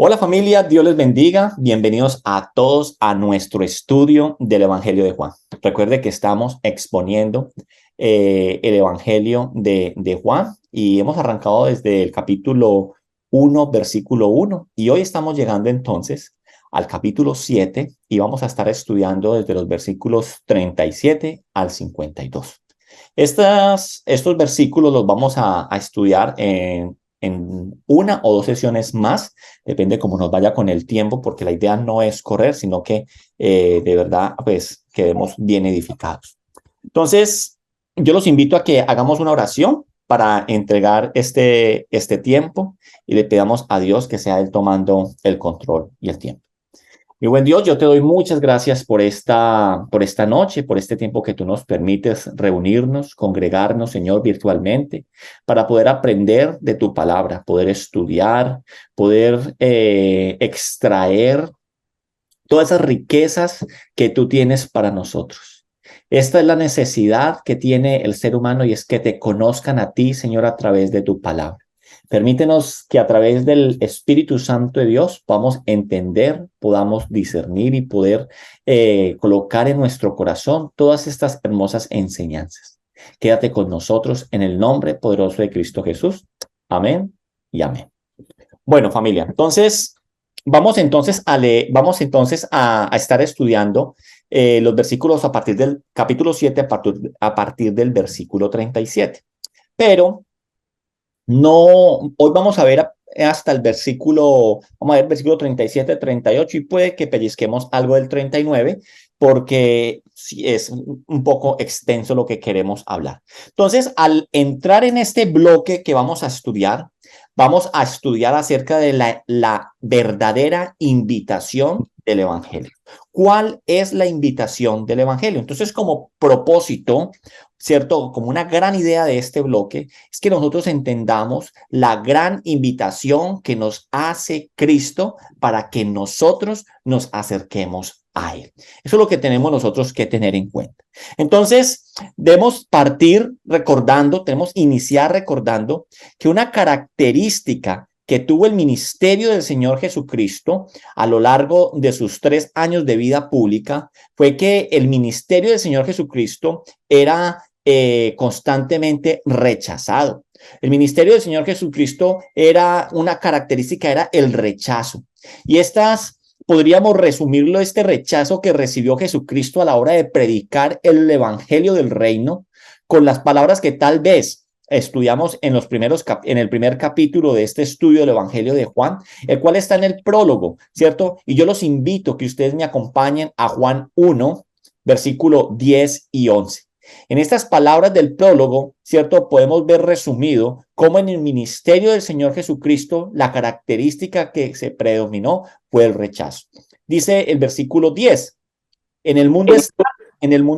Hola familia, Dios les bendiga. Bienvenidos a todos a nuestro estudio del Evangelio de Juan. Recuerde que estamos exponiendo el Evangelio de Juan y hemos arrancado desde el capítulo 1, versículo 1 y hoy estamos llegando entonces al capítulo 7 y vamos a estar estudiando desde los versículos 37 al 52. Estos versículos los vamos a estudiar en una o dos sesiones más, depende cómo nos vaya con el tiempo, porque la idea no es correr, sino que de verdad pues quedemos bien edificados. Entonces, yo los invito a que hagamos una oración para entregar este tiempo y le pidamos a Dios que sea Él tomando el control y el tiempo. Mi buen Dios, yo te doy muchas gracias por esta noche, por este tiempo que tú nos permites reunirnos, congregarnos, Señor, virtualmente, para poder aprender de tu palabra, poder estudiar, poder extraer todas esas riquezas que tú tienes para nosotros. Esta es la necesidad que tiene el ser humano y es que te conozcan a ti, Señor, a través de tu palabra. Permítenos que a través del Espíritu Santo de Dios podamos entender, podamos discernir y poder colocar en nuestro corazón todas estas hermosas enseñanzas. Quédate con nosotros en el nombre poderoso de Cristo Jesús. Amén y amén. Bueno, familia, entonces vamos entonces a estar estudiando los versículos a partir del capítulo 7, a partir del versículo 37. Pero no, hoy vamos a ver hasta el vamos a ver versículo 37, 38 y puede que pellizquemos algo del 39 porque sí es un poco extenso lo que queremos hablar. Entonces, al entrar en este bloque que vamos a estudiar acerca de la verdadera invitación del Evangelio. ¿Cuál es la invitación del Evangelio? Entonces, como propósito, ¿cierto? Como una gran idea de este bloque es que nosotros entendamos la gran invitación que nos hace Cristo para que nosotros nos acerquemos a Él. Eso es lo que tenemos nosotros que tener en cuenta. Entonces, debemos iniciar recordando que una característica que tuvo el ministerio del Señor Jesucristo a lo largo de sus 3 años de vida pública fue que el ministerio del Señor Jesucristo era constantemente rechazado. El ministerio del Señor Jesucristo una característica, era el rechazo. Y podríamos resumirlo, este rechazo que recibió Jesucristo a la hora de predicar el evangelio del reino, con las palabras que tal vez estudiamos en el primer capítulo de este estudio del Evangelio de Juan, el cual está en el prólogo, ¿cierto? Y yo los invito a que ustedes me acompañen a Juan 1, versículo 10 y 11. En estas palabras del prólogo, ¿cierto? Podemos ver resumido cómo en el ministerio del Señor Jesucristo la característica que se predominó fue el rechazo. Dice el versículo 10, en el mundo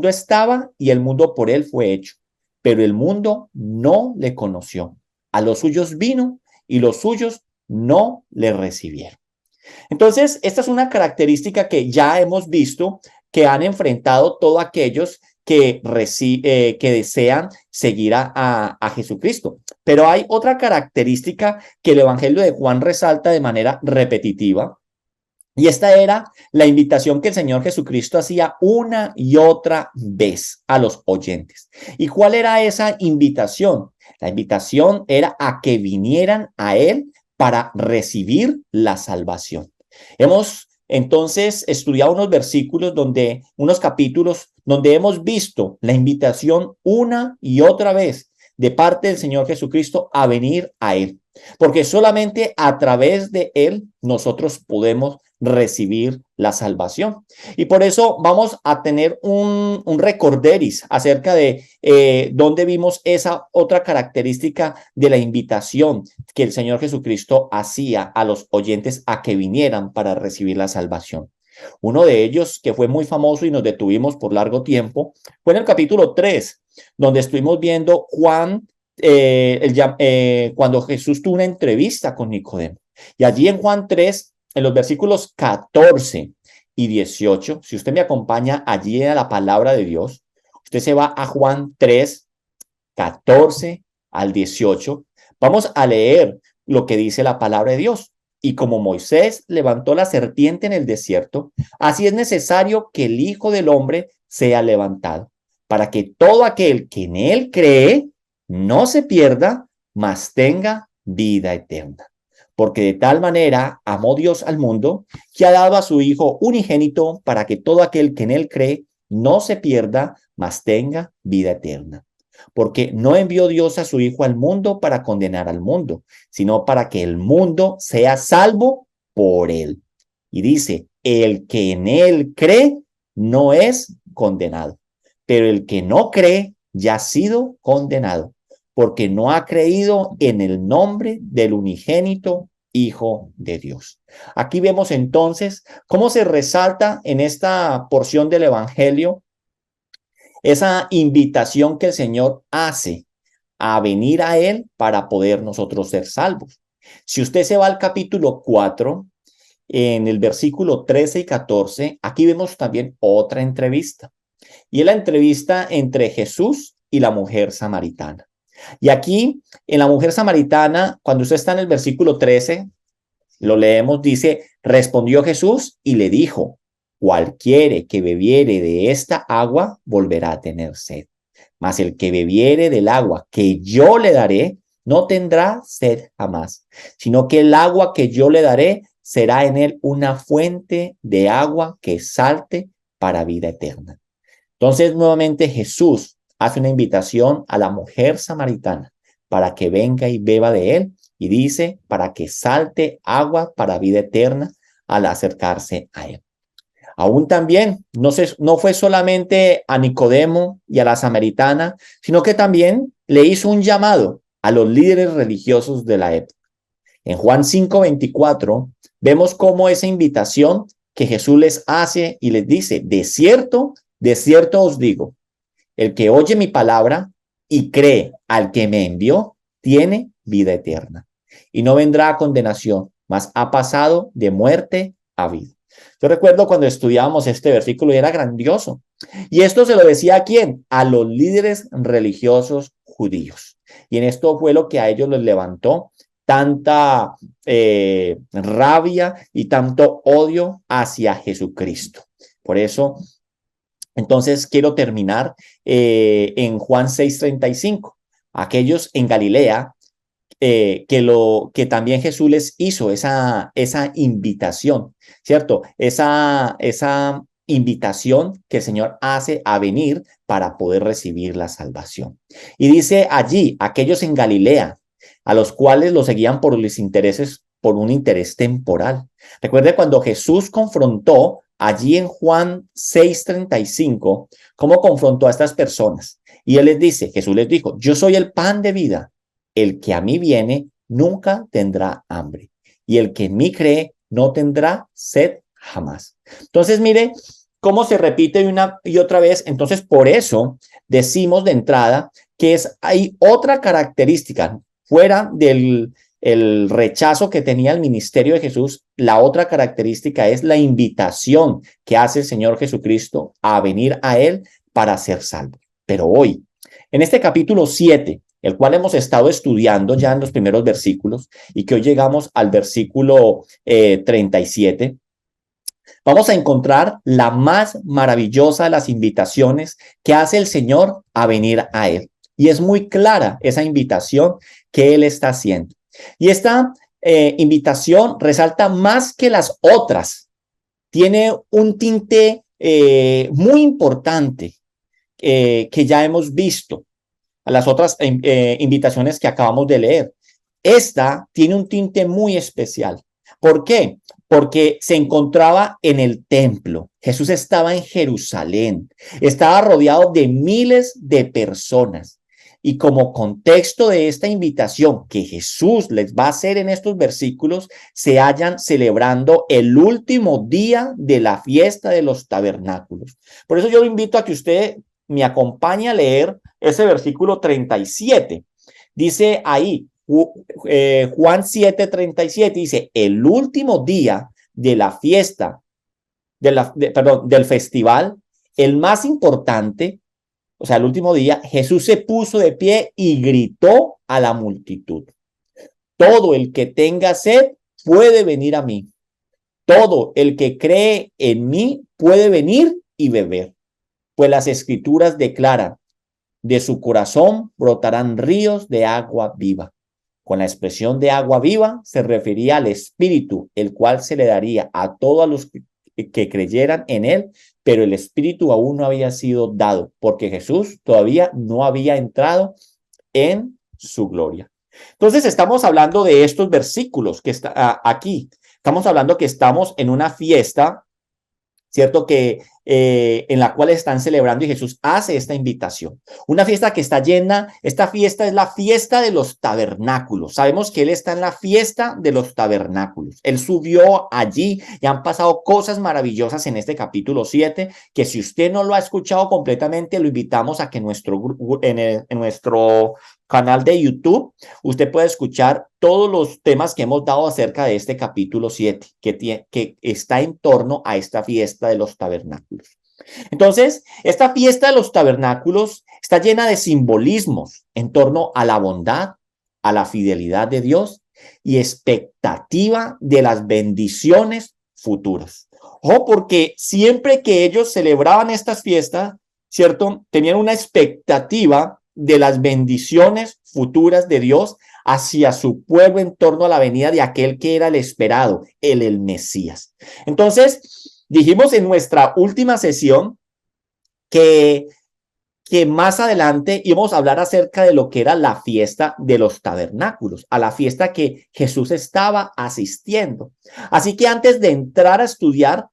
estaba y el mundo por él fue hecho, pero el mundo no le conoció. A los suyos vino y los suyos no le recibieron. Entonces, esta es una característica que ya hemos visto que han enfrentado todos aquellos que desean seguir a Jesucristo. Pero hay otra característica que el Evangelio de Juan resalta de manera repetitiva, y esta era la invitación que el Señor Jesucristo hacía una y otra vez a los oyentes. ¿Y cuál era esa invitación? La invitación era a que vinieran a Él para recibir la salvación. Hemos entonces estudiado unos capítulos donde hemos visto la invitación una y otra vez de parte del Señor Jesucristo a venir a Él. Porque solamente a través de Él nosotros podemos recibir la salvación. Y por eso vamos a tener un recorderis acerca de dónde vimos esa otra característica de la invitación que el Señor Jesucristo hacía a los oyentes a que vinieran para recibir la salvación. Uno de ellos, que fue muy famoso y nos detuvimos por largo tiempo, fue en el capítulo 3, donde estuvimos viendo cuando Jesús tuvo una entrevista con Nicodemo. Y allí en Juan 3, en los versículos 14 y 18, si usted me acompaña allí a la palabra de Dios, usted se va a Juan 3, 14 al 18. Vamos a leer lo que dice la palabra de Dios. Y como Moisés levantó la serpiente en el desierto, así es necesario que el Hijo del Hombre sea levantado, para que todo aquel que en él cree no se pierda, mas tenga vida eterna. Porque de tal manera amó Dios al mundo, que ha dado a su Hijo unigénito, para que todo aquel que en él cree no se pierda, mas tenga vida eterna. Porque no envió Dios a su Hijo al mundo para condenar al mundo, sino para que el mundo sea salvo por él. Y dice, el que en él cree no es condenado, pero el que no cree ya ha sido condenado, porque no ha creído en el nombre del unigénito Hijo de Dios. Aquí vemos entonces cómo se resalta en esta porción del Evangelio esa invitación que el Señor hace a venir a Él para poder nosotros ser salvos. Si usted se va al capítulo 4, en el versículo 13 y 14, aquí vemos también otra entrevista. Y es la entrevista entre Jesús y la mujer samaritana. Y aquí, en la mujer samaritana, cuando usted está en el versículo 13, lo leemos, dice, respondió Jesús y le dijo, cualquiera que bebiere de esta agua volverá a tener sed. Mas el que bebiere del agua que yo le daré, no tendrá sed jamás, sino que el agua que yo le daré será en él una fuente de agua que salte para vida eterna. Entonces, nuevamente Jesús hace una invitación a la mujer samaritana para que venga y beba de él, y dice, para que salte agua para vida eterna al acercarse a él. Aún también no fue solamente a Nicodemo y a la samaritana, sino que también le hizo un llamado a los líderes religiosos de la época. En Juan 5:24 vemos cómo esa invitación que Jesús les hace y les dice, de cierto os digo, el que oye mi palabra y cree al que me envió, tiene vida eterna y no vendrá a condenación, mas ha pasado de muerte a vida. Yo recuerdo cuando estudiábamos este versículo y era grandioso. Y esto se lo decía ¿a quién? A los líderes religiosos judíos. Y en esto fue lo que a ellos les levantó tanta rabia y tanto odio hacia Jesucristo. Por eso, entonces quiero terminar en Juan 6:35. Aquellos en Galilea que también Jesús les hizo esa invitación, ¿cierto? Esa invitación que el Señor hace a venir para poder recibir la salvación. Y dice allí, aquellos en Galilea, a los cuales lo seguían por los intereses, por un interés temporal. Recuerde cuando Jesús confrontó allí en Juan 6:35, cómo confrontó a estas personas. Y él les dice, Jesús les dijo, yo soy el pan de vida. El que a mí viene nunca tendrá hambre, y el que en mí cree no tendrá sed jamás. Entonces, mire cómo se repite una y otra vez. Entonces, por eso decimos de entrada que hay otra característica fuera del el rechazo que tenía el ministerio de Jesús. La otra característica es la invitación que hace el Señor Jesucristo a venir a Él para ser salvo. Pero hoy, en este capítulo 7, el cual hemos estado estudiando ya en los primeros versículos y que hoy llegamos al versículo 37, vamos a encontrar la más maravillosa de las invitaciones que hace el Señor a venir a Él. Y es muy clara esa invitación que Él está haciendo. Y esta invitación resalta más que las otras. Tiene un tinte muy importante que ya hemos visto a las otras invitaciones que acabamos de leer. Esta tiene un tinte muy especial. ¿Por qué? Porque se encontraba en el templo. Jesús estaba en Jerusalén. Estaba rodeado de miles de personas. Y como contexto de esta invitación que Jesús les va a hacer en estos versículos, se hallan celebrando el último día de la fiesta de los tabernáculos. Por eso yo lo invito a que usted me acompañe a leer ese versículo 37. Dice ahí, Juan 7:37, dice, el último día de la fiesta, del festival, el más importante, o sea, el último día, Jesús se puso de pie y gritó a la multitud. Todo el que tenga sed, puede venir a mí. Todo el que cree en mí puede venir y beber. Pues las escrituras declaran, de su corazón brotarán ríos de agua viva. Con la expresión de agua viva se refería al Espíritu, el cual se le daría a todos los que creyeran en él, pero el Espíritu aún no había sido dado, porque Jesús todavía no había entrado en su gloria. Entonces estamos hablando de estos versículos que está aquí. Estamos hablando que estamos en una fiesta, ¿cierto? En la cual están celebrando y Jesús hace esta invitación. Una fiesta que está llena, esta fiesta es la fiesta de los tabernáculos. Sabemos que Él está en la fiesta de los tabernáculos. Él subió allí y han pasado cosas maravillosas en este capítulo 7, que si usted no lo ha escuchado completamente, lo invitamos a que en nuestro canal de YouTube, usted puede escuchar todos los temas que hemos dado acerca de este capítulo 7, que está en torno a esta fiesta de los tabernáculos. Entonces, esta fiesta de los tabernáculos está llena de simbolismos en torno a la bondad, a la fidelidad de Dios y expectativa de las bendiciones futuras. Ojo, porque siempre que ellos celebraban estas fiestas, ¿cierto? Tenían una expectativa de las bendiciones futuras de Dios hacia su pueblo en torno a la venida de aquel que era el esperado, el Mesías. Entonces, dijimos en nuestra última sesión que más adelante íbamos a hablar acerca de lo que era la fiesta de los tabernáculos, a la fiesta que Jesús estaba asistiendo. Así que antes de entrar a estudiar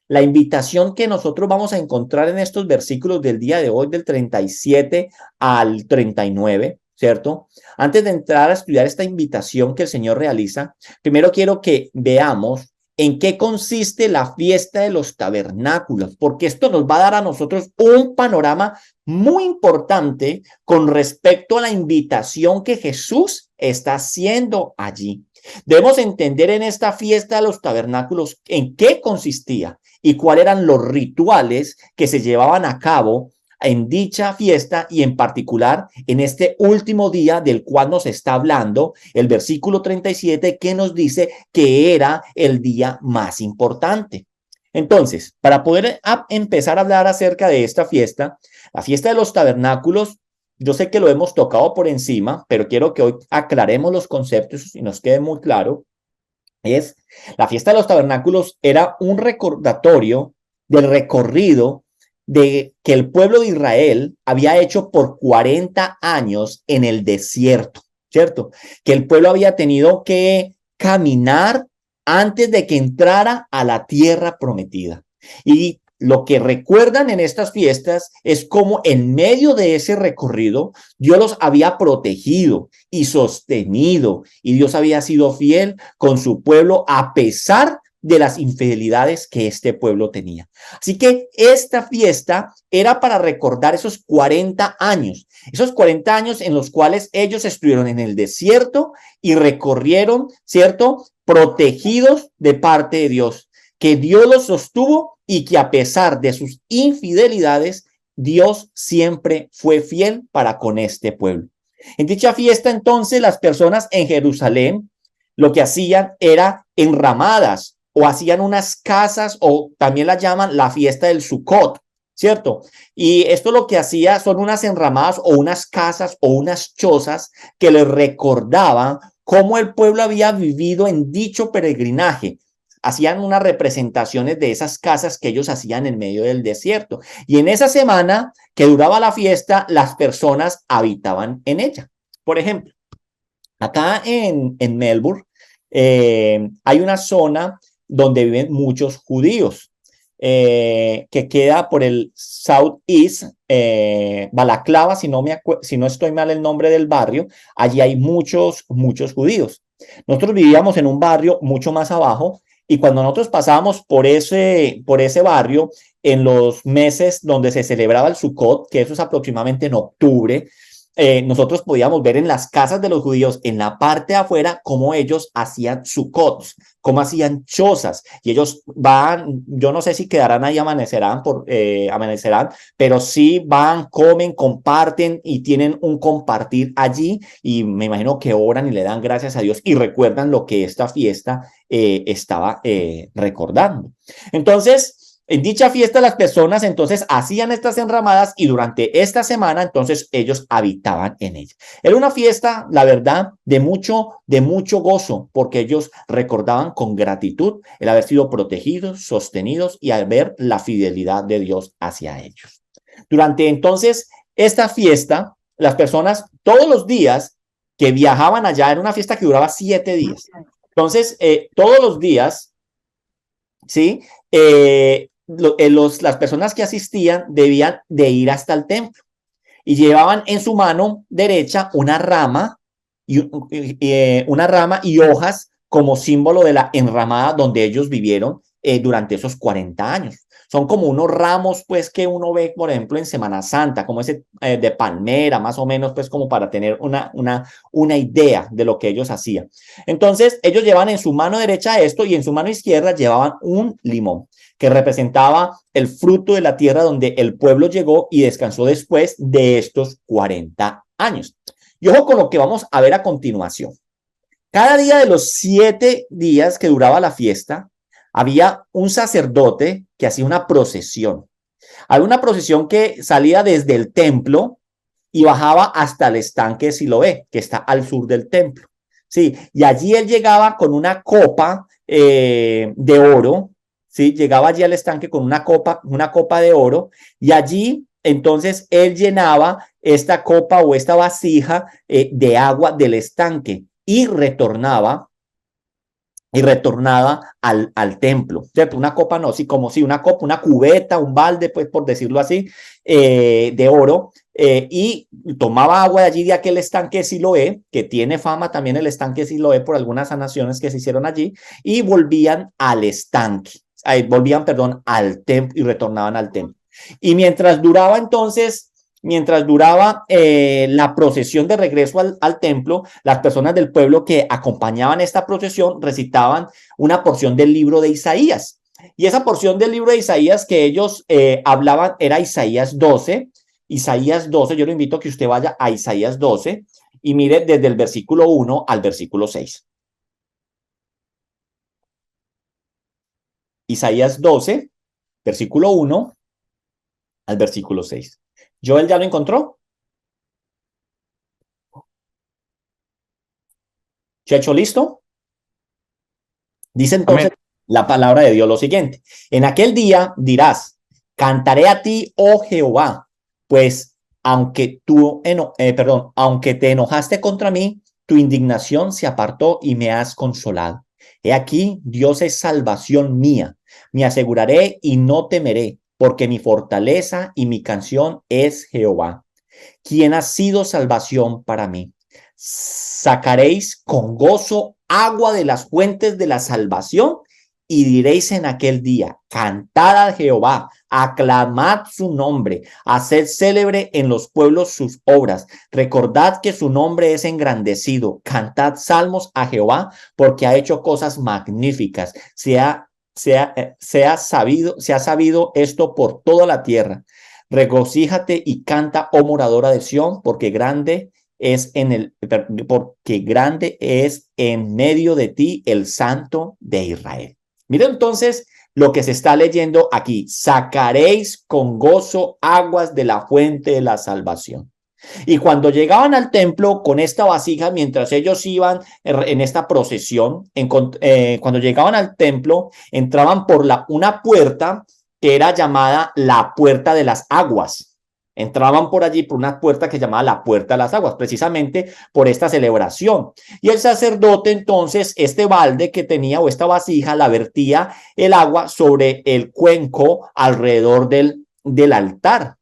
la invitación que nosotros vamos a encontrar en estos versículos del día de hoy, del 37 al 39, ¿cierto? Antes de entrar a estudiar esta invitación que el Señor realiza, primero quiero que veamos en qué consiste la fiesta de los tabernáculos, porque esto nos va a dar a nosotros un panorama muy importante con respecto a la invitación que Jesús está haciendo allí. Debemos entender en esta fiesta de los tabernáculos en qué consistía y cuáles eran los rituales que se llevaban a cabo en dicha fiesta y en particular en este último día del cual nos está hablando el versículo 37, que nos dice que era el día más importante. Entonces, para poder empezar a hablar acerca de esta fiesta, la fiesta de los tabernáculos, yo sé que lo hemos tocado por encima, pero quiero que hoy aclaremos los conceptos y nos quede muy claro. La fiesta de los tabernáculos era un recordatorio del recorrido que el pueblo de Israel había hecho por 40 años en el desierto, ¿cierto? Que el pueblo había tenido que caminar antes de que entrara a la tierra prometida. Y lo que recuerdan en estas fiestas es cómo en medio de ese recorrido Dios los había protegido y sostenido, y Dios había sido fiel con su pueblo a pesar de las infidelidades que este pueblo tenía. Así que esta fiesta era para recordar esos 40 años en los cuales ellos estuvieron en el desierto y recorrieron, ¿cierto?, protegidos de parte de Dios, que Dios los sostuvo y que a pesar de sus infidelidades, Dios siempre fue fiel para con este pueblo. En dicha fiesta, entonces, las personas en Jerusalén lo que hacían era enramadas o hacían unas casas, o también la llaman la fiesta del Sukkot, ¿cierto? Y esto lo que hacía son unas enramadas o unas casas o unas chozas que les recordaban cómo el pueblo había vivido en dicho peregrinaje. Hacían unas representaciones de esas casas que ellos hacían en medio del desierto. Y en esa semana que duraba la fiesta, las personas habitaban en ella. Por ejemplo, acá en Melbourne hay una zona donde viven muchos judíos, que queda por el Southeast, Balaclava, si no estoy mal el nombre del barrio. Allí hay muchos judíos. Nosotros vivíamos en un barrio mucho más abajo, y cuando nosotros pasábamos por ese barrio en los meses donde se celebraba el Sukkot, que eso es aproximadamente en octubre, nosotros podíamos ver en las casas de los judíos, en la parte de afuera, cómo ellos hacían sucots, cómo hacían chozas. Y ellos van, yo no sé si quedarán ahí, amanecerán, pero sí van, comen, comparten y tienen un compartir allí. Y me imagino que oran y le dan gracias a Dios y recuerdan lo que esta fiesta estaba recordando. Entonces, en dicha fiesta las personas entonces hacían estas enramadas y durante esta semana entonces ellos habitaban en ella. Era una fiesta, la verdad, de mucho gozo, porque ellos recordaban con gratitud el haber sido protegidos, sostenidos y al ver la fidelidad de Dios hacia ellos. Durante entonces esta fiesta, las personas todos los días que viajaban allá, era una fiesta que duraba 7 días. Entonces, todos los días, ¿sí? Las personas que asistían debían de ir hasta el templo y llevaban en su mano derecha una rama y hojas como símbolo de la enramada donde ellos vivieron durante esos 40 años. Son como unos ramos, pues, que uno ve, por ejemplo, en Semana Santa, como ese de palmera, más o menos, pues, como para tener una idea de lo que ellos hacían. Entonces, ellos llevaban en su mano derecha esto y en su mano izquierda llevaban un limón que representaba el fruto de la tierra donde el pueblo llegó y descansó después de estos 40 años. Y ojo con lo que vamos a ver a continuación. Cada día de los 7 días que duraba la fiesta, había un sacerdote que hacía una procesión. Había una procesión que salía desde el templo y bajaba hasta el estanque de Siloé, que está al sur del templo. Sí, y allí él llegaba con una copa de oro. Sí, llegaba allí al estanque con una copa de oro, y allí entonces él llenaba esta copa o esta vasija de agua del estanque y retornaba al templo, ¿cierto? Una copa no, sí, como si una copa, una cubeta, un balde, pues por decirlo así, de oro, y tomaba agua de allí de aquel estanque de Siloé, que tiene fama también el estanque de Siloé por algunas sanaciones que se hicieron allí, y volvían al estanque, perdón, al templo y retornaban al templo. Y mientras duraba la procesión de regreso al templo, las personas del pueblo que acompañaban esta procesión recitaban una porción del libro de Isaías. Y esa porción del libro de Isaías que ellos hablaban era Isaías 12. Isaías 12, yo lo invito a que usted vaya a Isaías 12 y mire desde el versículo 1 al versículo 6. Isaías 12, versículo 1 al versículo 6. ¿Joel ya lo encontró? ¿Checho listo? Dice entonces Amén. la palabra de Dios lo siguiente: en aquel día dirás, cantaré a ti, oh Jehová, pues aunque te enojaste contra mí, tu indignación se apartó y me has consolado. He aquí, Dios es salvación mía, me aseguraré y no temeré, porque mi fortaleza y mi canción es Jehová, quien ha sido salvación para mí. Sacaréis con gozo agua de las fuentes de la salvación y diréis en aquel día, cantad a Jehová, aclamad su nombre, haced célebre en los pueblos sus obras, recordad que su nombre es engrandecido, cantad salmos a Jehová porque ha hecho cosas magníficas, se ha sabido esto por toda la tierra. Regocíjate y canta, oh moradora de Sión, porque grande es en medio de ti el Santo de Israel. Mira entonces lo que se está leyendo aquí: sacaréis con gozo aguas de la fuente de la salvación. Y cuando llegaban al templo con esta vasija, mientras ellos iban en esta procesión, cuando llegaban al templo, entraban por una puerta que era llamada la puerta de las aguas. Entraban por allí por una puerta que se llamaba la puerta de las aguas, precisamente por esta celebración. Y el sacerdote entonces, este balde que tenía o esta vasija, la vertía el agua sobre el cuenco alrededor del altar.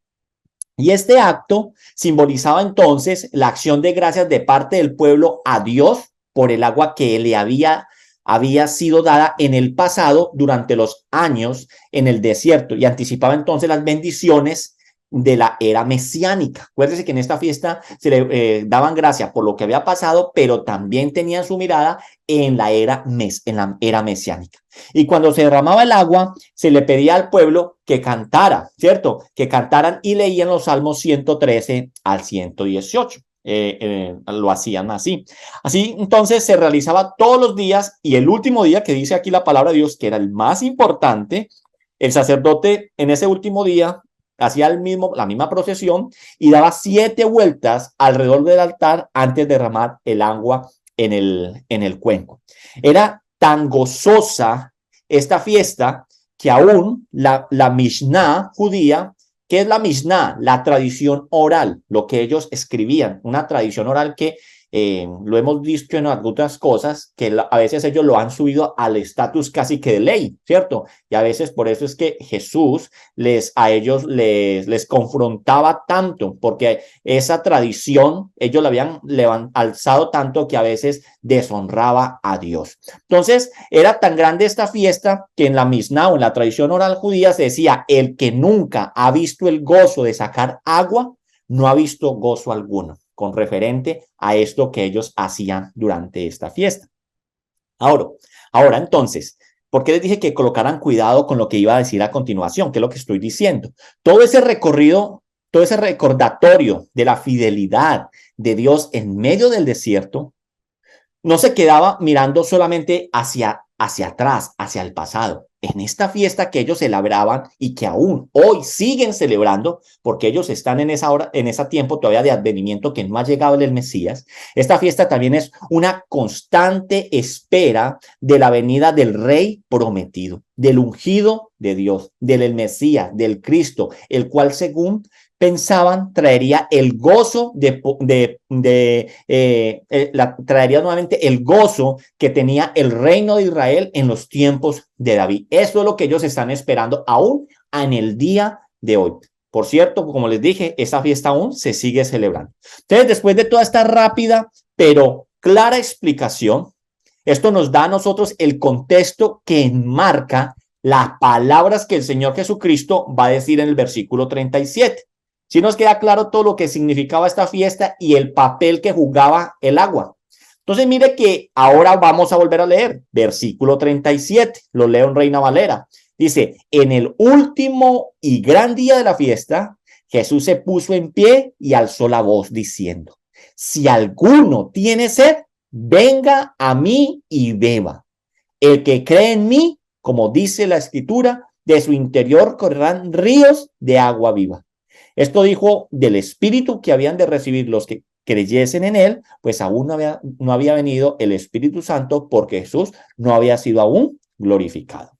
Y este acto simbolizaba entonces la acción de gracias de parte del pueblo a Dios por el agua que le había sido dada en el pasado durante los años en el desierto, y anticipaba entonces las bendiciones de la era mesiánica. Acuérdense que en esta fiesta se le daban gracia por lo que había pasado, pero también tenían su mirada en la era mesiánica. Y cuando se derramaba el agua, se le pedía al pueblo que cantara, ¿cierto? Que cantaran y leían los Salmos 113 al 118. Lo hacían así. Así entonces se realizaba todos los días, y el último día que dice aquí la palabra de Dios, que era el más importante, el sacerdote en ese último día hacía la misma procesión y daba 7 vueltas alrededor del altar antes de derramar el agua en el cuenco. Era tan gozosa esta fiesta que aún la Mishnah judía, ¿qué es la Mishnah? La tradición oral, lo que ellos escribían, una tradición oral que lo hemos visto en algunas cosas, que a veces ellos lo han subido al estatus casi que de ley, ¿cierto? Y a veces por eso es que Jesús a ellos les confrontaba tanto, porque esa tradición ellos la habían alzado tanto que a veces deshonraba a Dios. Entonces, era tan grande esta fiesta que en la Mishnah o en la tradición oral judía se decía: el que nunca ha visto el gozo de sacar agua, no ha visto gozo alguno, con referente a esto que ellos hacían durante esta fiesta. Ahora entonces, ¿por qué les dije que colocaran cuidado con lo que iba a decir a continuación? ¿Qué es lo que estoy diciendo? Todo ese recorrido, todo ese recordatorio de la fidelidad de Dios en medio del desierto, no se quedaba mirando solamente hacia atrás, hacia el pasado. En esta fiesta que ellos celebraban y que aún hoy siguen celebrando, porque ellos están en esa hora, en ese tiempo todavía de advenimiento que no ha llegado el Mesías, esta fiesta también es una constante espera de la venida del Rey prometido, del ungido de Dios, del Mesías, del Cristo, el cual según pensaban traería el gozo traería nuevamente el gozo que tenía el reino de Israel en los tiempos de David. Eso es lo que ellos están esperando aún en el día de hoy. Por cierto, como les dije, esta fiesta aún se sigue celebrando. Entonces, después de toda esta rápida pero clara explicación, esto nos da a nosotros el contexto que enmarca las palabras que el Señor Jesucristo va a decir en el versículo 37. Si nos queda claro todo lo que significaba esta fiesta y el papel que jugaba el agua. Entonces mire que ahora vamos a volver a leer versículo 37, lo leo en Reina Valera. Dice: en el último y gran día de la fiesta, Jesús se puso en pie y alzó la voz diciendo: si alguno tiene sed, venga a mí y beba. El que cree en mí, como dice la Escritura, de su interior correrán ríos de agua viva. Esto dijo del Espíritu que habían de recibir los que creyesen en él, pues aún no había venido el Espíritu Santo, porque Jesús no había sido aún glorificado.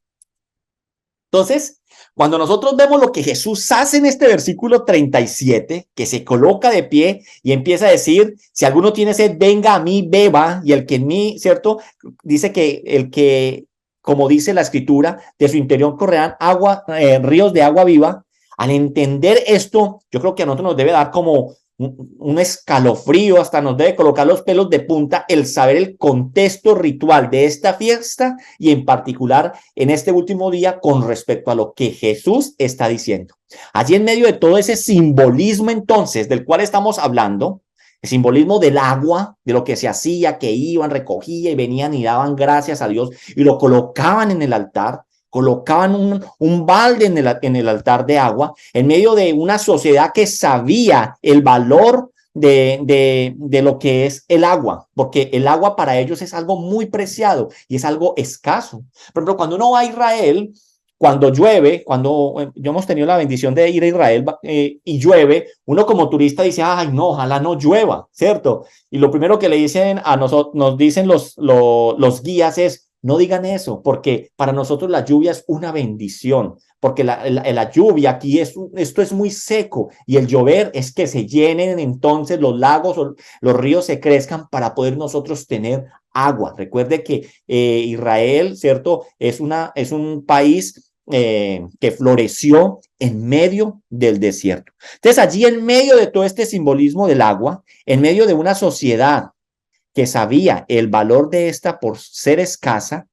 Entonces, cuando nosotros vemos lo que Jesús hace en este versículo 37, que se coloca de pie y empieza a decir: si alguno tiene sed, venga a mí, beba, y el que en mí, ¿cierto? Dice que el que, como dice la Escritura, de su interior correrán ríos de agua viva. Al entender esto, yo creo que a nosotros nos debe dar como un escalofrío, hasta nos debe colocar los pelos de punta el saber el contexto ritual de esta fiesta y en particular en este último día con respecto a lo que Jesús está diciendo. Allí en medio de todo ese simbolismo entonces del cual estamos hablando, el simbolismo del agua, de lo que se hacía, que iban, recogían y venían y daban gracias a Dios y lo colocaban en el altar. Colocaban un balde en el altar de agua en medio de una sociedad que sabía el valor de lo que es el agua, porque el agua para ellos es algo muy preciado y es algo escaso. Por ejemplo, cuando uno va a Israel, cuando llueve, cuando yo hemos tenido la bendición de ir a Israel y llueve, uno como turista dice: ay, no, ojalá no llueva, ¿cierto? Y lo primero que le dicen a nosotros, nos dicen los guías es: no digan eso, porque para nosotros la lluvia es una bendición, porque la lluvia aquí esto es muy seco y el llover es que se llenen entonces los lagos o los ríos se crezcan para poder nosotros tener agua. Recuerde que Israel, ¿cierto? Es un país que floreció en medio del desierto. Entonces allí en medio de todo este simbolismo del agua, en medio de una sociedad que sabía el valor de esta por ser escasa,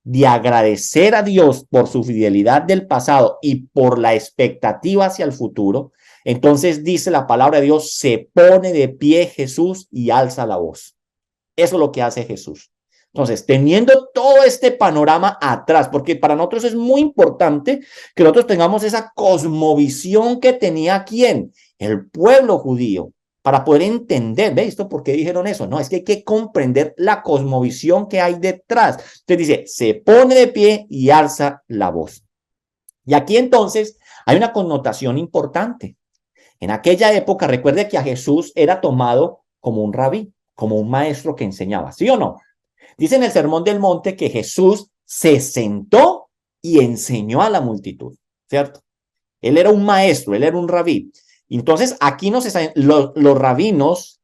de agradecer a Dios por su fidelidad del pasado y por la expectativa hacia el futuro, Entonces dice la palabra de Dios, se pone de pie Jesús y alza la voz. Eso es lo que hace Jesús. Entonces, teniendo todo este panorama atrás, porque para nosotros es muy importante que nosotros tengamos esa cosmovisión que tenía ¿quién? El pueblo judío, para poder entender, ¿ve esto? ¿Por qué dijeron eso? No, es que hay que comprender la cosmovisión que hay detrás. Entonces dice, se pone de pie y alza la voz. Y aquí entonces hay una connotación importante. En aquella época, recuerde que a Jesús era tomado como un rabí, como un maestro que enseñaba, ¿sí o no? Dice en el Sermón del Monte que Jesús se sentó y enseñó a la multitud, ¿cierto? Él era un maestro, él era un rabí. Entonces, aquí los rabinos,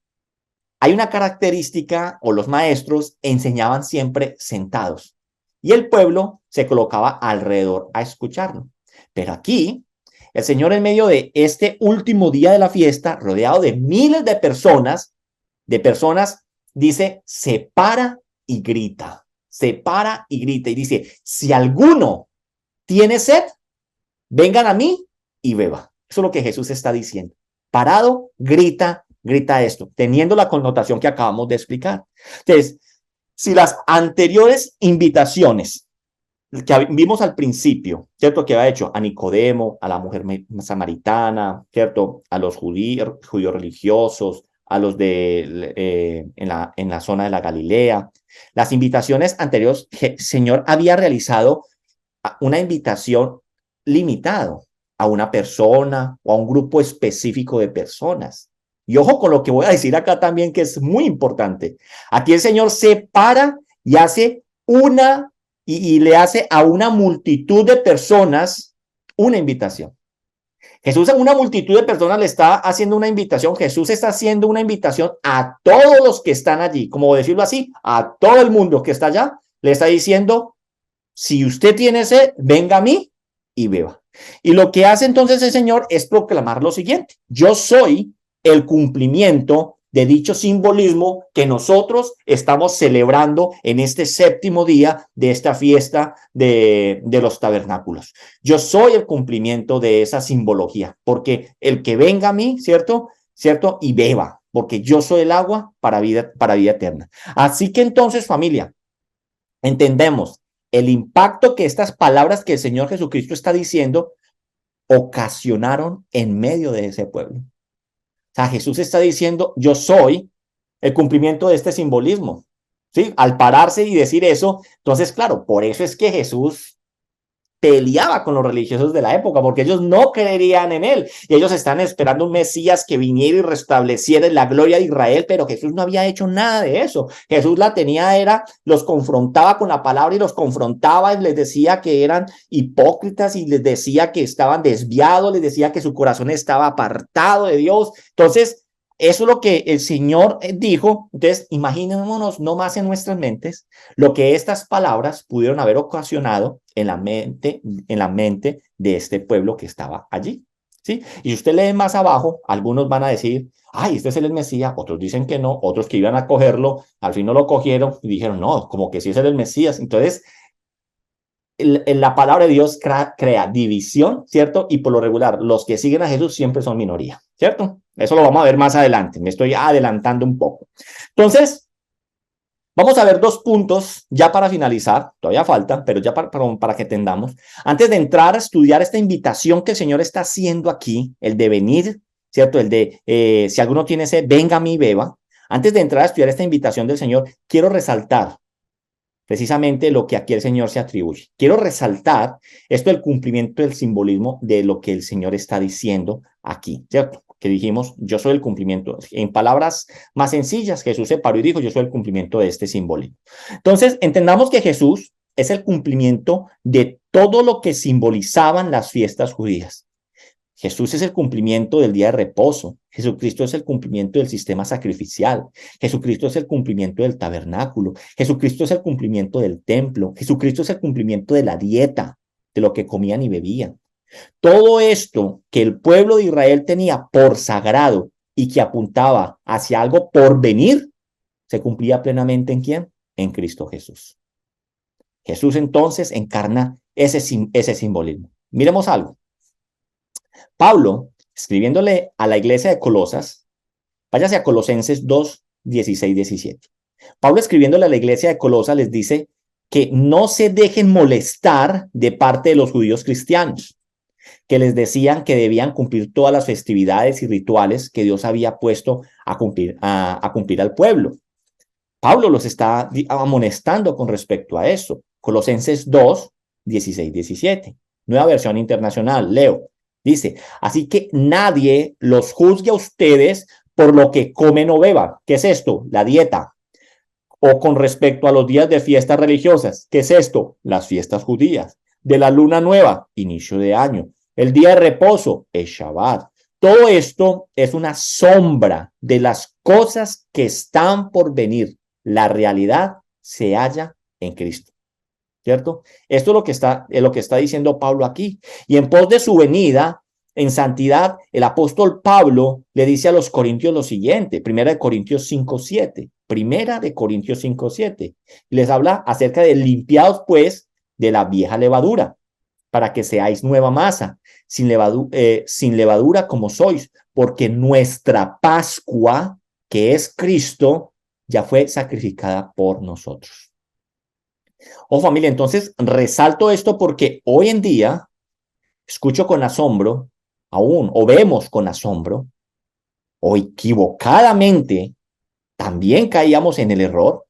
hay una característica, o los maestros enseñaban siempre sentados, y el pueblo se colocaba alrededor a escucharlo. Pero aquí, el Señor en medio de este último día de la fiesta, rodeado de miles de personas, dice, se para y grita, y dice, si alguno tiene sed, vengan a mí y beba. Eso es lo que Jesús está diciendo. Parado, grita esto, teniendo la connotación que acabamos de explicar. Entonces, si las anteriores invitaciones que vimos al principio, ¿cierto? Que había hecho a Nicodemo, a la mujer samaritana, ¿cierto? A los judíos religiosos, a los en la zona de la Galilea. Las invitaciones anteriores, el Señor había realizado una invitación limitado a una persona o a un grupo específico de personas. Y ojo con lo que voy a decir acá también, que es muy importante. Aquí el Señor se para y hace y le hace a una multitud de personas una invitación. Jesús a una multitud de personas le está haciendo una invitación. Jesús está haciendo una invitación a todos los que están allí, como decirlo así, a todo el mundo que está allá. Le está diciendo, si usted tiene sed, venga a mí y beba. Y lo que hace entonces el Señor es proclamar lo siguiente: yo soy el cumplimiento de dicho simbolismo que nosotros estamos celebrando en este séptimo día de esta fiesta de los tabernáculos. Yo soy el cumplimiento de esa simbología, porque el que venga a mí, ¿cierto? Y beba, porque yo soy el agua para vida eterna. Así que entonces, familia, entendemos el impacto que estas palabras que el Señor Jesucristo está diciendo ocasionaron en medio de ese pueblo. O sea, Jesús está diciendo, yo soy el cumplimiento de este simbolismo. ¿Sí? Al pararse y decir eso, entonces, claro, por eso es que Jesús peleaba con los religiosos de la época, porque ellos no creerían en él, y ellos están esperando un Mesías que viniera y restableciera la gloria de Israel, pero Jesús no había hecho nada de eso. Jesús los confrontaba con la palabra y los confrontaba y les decía que eran hipócritas y les decía que estaban desviados, les decía que su corazón estaba apartado de Dios. Entonces, eso es lo que el Señor dijo. Entonces, imaginémonos no más en nuestras mentes lo que estas palabras pudieron haber ocasionado en la mente de este pueblo que estaba allí. ¿Sí? Y si usted lee más abajo, algunos van a decir, ay, este es el Mesías, otros dicen que no, otros que iban a cogerlo, al fin no lo cogieron y dijeron, no, como que sí es el Mesías. Entonces, la palabra de Dios crea división, ¿cierto? Y por lo regular, los que siguen a Jesús siempre son minoría, ¿cierto? Eso lo vamos a ver más adelante, me estoy adelantando un poco. Entonces, vamos a ver dos puntos ya para finalizar, todavía faltan, pero ya para que entendamos. Antes de entrar a estudiar esta invitación que el Señor está haciendo aquí, el de venir, ¿cierto? El de, si alguno tiene sed, venga a mí y beba. Antes de entrar a estudiar esta invitación del Señor, quiero resaltar precisamente lo que aquí el Señor se atribuye. Quiero resaltar esto del cumplimiento del simbolismo de lo que el Señor está diciendo aquí, ¿cierto? Que dijimos, yo soy el cumplimiento. En palabras más sencillas, Jesús se paró y dijo, yo soy el cumplimiento de este simbolismo. Entonces, entendamos que Jesús es el cumplimiento de todo lo que simbolizaban las fiestas judías. Jesús es el cumplimiento del día de reposo. Jesucristo es el cumplimiento del sistema sacrificial. Jesucristo es el cumplimiento del tabernáculo. Jesucristo es el cumplimiento del templo. Jesucristo es el cumplimiento de la dieta, de lo que comían y bebían. Todo esto que el pueblo de Israel tenía por sagrado y que apuntaba hacia algo por venir, se cumplía plenamente ¿en quién? En Cristo Jesús. Jesús entonces encarna ese simbolismo. Miremos algo. Pablo, escribiéndole a la iglesia de Colosas, váyase a Colosenses 2, 16, 17. Pablo escribiéndole a la iglesia de Colosas les dice que no se dejen molestar de parte de los judíos cristianos, que les decían que debían cumplir todas las festividades y rituales que Dios había puesto a cumplir al pueblo. Pablo los está amonestando con respecto a eso. Colosenses 2, 16, 17. Nueva versión internacional, leo. Dice, así que nadie los juzgue a ustedes por lo que comen o beban. ¿Qué es esto? La dieta. O con respecto a los días de fiestas religiosas. ¿Qué es esto? Las fiestas judías. De la luna nueva, inicio de año. El día de reposo, es Shabbat. Todo esto es una sombra de las cosas que están por venir. La realidad se halla en Cristo, ¿cierto? Esto es lo que está diciendo Pablo aquí. Y en pos de su venida en santidad, el apóstol Pablo le dice a los corintios lo siguiente, Primera de Corintios 5:7. Primera de Corintios 5:7. Les habla acerca de limpiados, pues, de la vieja levadura, para que seáis nueva masa, sin levadura como sois, porque nuestra Pascua, que es Cristo, ya fue sacrificada por nosotros. Oh, familia, entonces resalto esto porque hoy en día escucho con asombro, aún, o vemos con asombro, o equivocadamente también caíamos en el error,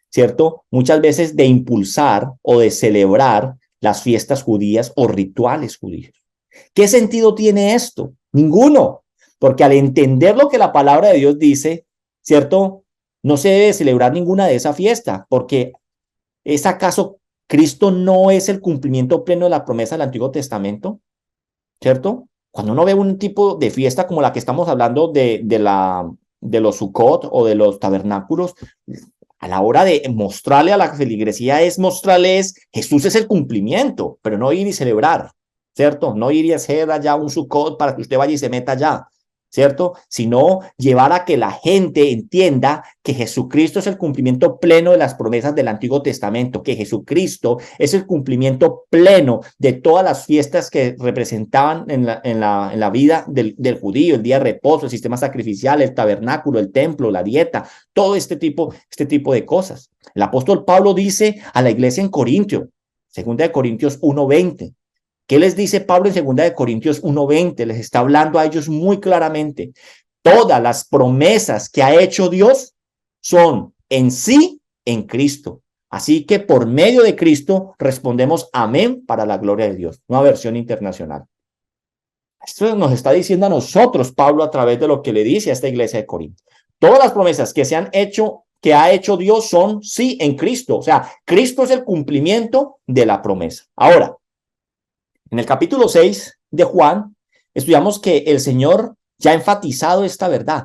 ¿cierto? Muchas veces de impulsar o de celebrar las fiestas judías o rituales judíos. ¿Qué sentido tiene esto? Ninguno, porque al entender lo que la palabra de Dios dice, ¿cierto? No se debe celebrar ninguna de esa fiesta, porque ¿es acaso Cristo no es el cumplimiento pleno de la promesa del Antiguo Testamento? ¿Cierto? Cuando uno ve un tipo de fiesta como la que estamos hablando de los Sukkot o de los tabernáculos, a la hora de mostrarle a la feligresía es mostrarles Jesús es el cumplimiento, pero no ir y celebrar, ¿cierto? No ir y hacer allá un Sukkot para que usted vaya y se meta allá, ¿cierto? Sino llevar a que la gente entienda que Jesucristo es el cumplimiento pleno de las promesas del Antiguo Testamento, que Jesucristo es el cumplimiento pleno de todas las fiestas que representaban en la vida del judío, el día de reposo, el sistema sacrificial, el tabernáculo, el templo, la dieta, todo este tipo de cosas. El apóstol Pablo dice a la iglesia en Corintio, 2 Corintios 1:20, ¿qué les dice Pablo en 2 Corintios 1:20? Les está hablando a ellos muy claramente. Todas las promesas que ha hecho Dios son en sí en Cristo. Así que por medio de Cristo respondemos amén para la gloria de Dios. Nueva versión internacional. Esto nos está diciendo a nosotros Pablo a través de lo que le dice a esta iglesia de Corinto. Todas las promesas que se han hecho, que ha hecho Dios son sí en Cristo. O sea, Cristo es el cumplimiento de la promesa. Ahora, en el capítulo 6 de Juan, estudiamos que el Señor ya ha enfatizado esta verdad,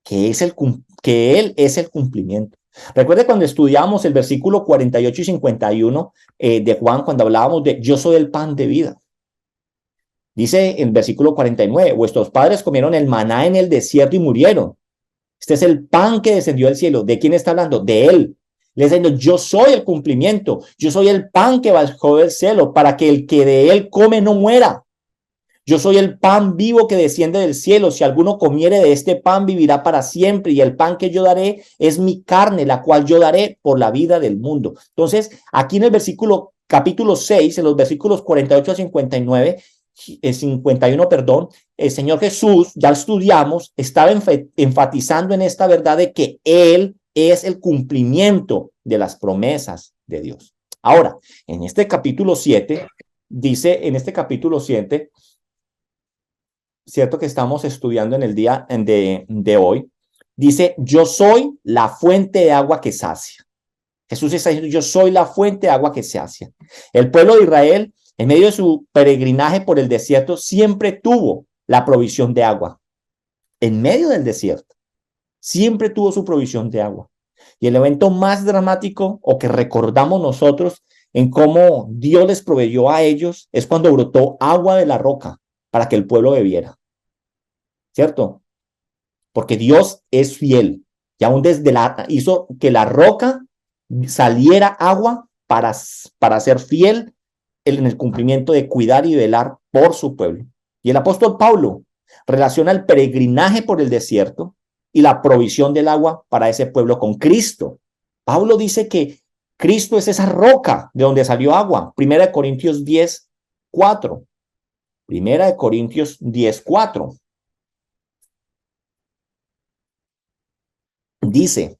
que Él es el cumplimiento. Recuerde cuando estudiamos el versículo 48 y 51 de Juan, cuando hablábamos de yo soy el pan de vida. Dice en el versículo 49, vuestros padres comieron el maná en el desierto y murieron. Este es el pan que descendió del cielo. ¿De quién está hablando? De Él. Le está diciendo, yo soy el cumplimiento, yo soy el pan que bajó del cielo para que el que de él come no muera. Yo soy el pan vivo que desciende del cielo. Si alguno comiere de este pan, vivirá para siempre. Y el pan que yo daré es mi carne, la cual yo daré por la vida del mundo. Entonces, aquí en el capítulo 6, en los versículos 48 a 51, el Señor Jesús, ya estudiamos, estaba enfatizando en esta verdad de que Él es el cumplimiento de las promesas de Dios. Ahora, en este capítulo 7, dice, cierto que estamos estudiando en el día de hoy, dice, yo soy la fuente de agua que sacia. Jesús está diciendo, yo soy la fuente de agua que sacia. El pueblo de Israel, en medio de su peregrinaje por el desierto, siempre tuvo la provisión de agua. En medio del desierto, siempre tuvo su provisión de agua. Y el evento más dramático o que recordamos nosotros en cómo Dios les proveyó a ellos es cuando brotó agua de la roca para que el pueblo bebiera. ¿Cierto? Porque Dios es fiel. Y aún hizo que la roca saliera agua para ser fiel en el cumplimiento de cuidar y velar por su pueblo. Y el apóstol Pablo relaciona el peregrinaje por el desierto y la provisión del agua para ese pueblo con Cristo. Pablo dice que Cristo es esa roca de donde salió agua. Primera de Corintios 10:4. Primera de Corintios 10:4. Dice,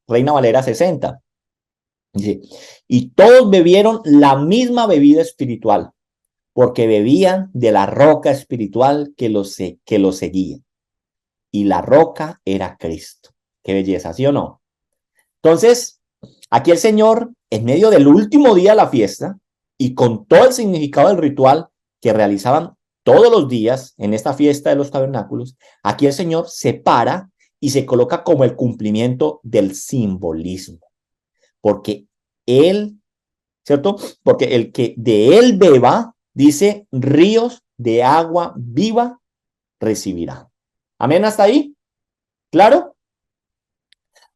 Reina Valera 60. Dice, y todos bebieron la misma bebida espiritual, porque bebían de la roca espiritual que los seguía. Y la roca era Cristo. Qué belleza, ¿sí o no? Entonces, aquí el Señor, en medio del último día de la fiesta, y con todo el significado del ritual que realizaban todos los días en esta fiesta de los tabernáculos, aquí el Señor se para y se coloca como el cumplimiento del simbolismo. Porque Él, ¿cierto? Porque el que de Él beba, dice, ríos de agua viva recibirá. Amén, hasta ahí. ¿Claro?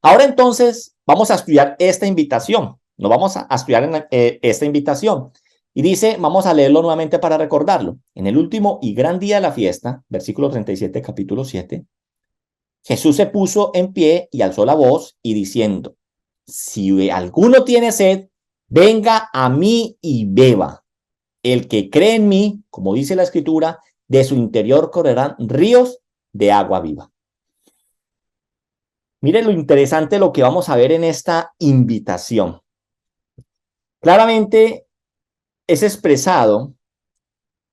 Ahora entonces vamos a estudiar esta invitación. Nos vamos a estudiar esta invitación. Y dice, vamos a leerlo nuevamente para recordarlo. En el último y gran día de la fiesta, versículo 37, capítulo 7, Jesús se puso en pie y alzó la voz y diciendo, si alguno tiene sed, venga a mí y beba. El que cree en mí, como dice la Escritura, de su interior correrán ríos de agua viva. Mire lo interesante lo que vamos a ver en esta invitación. Claramente es expresado,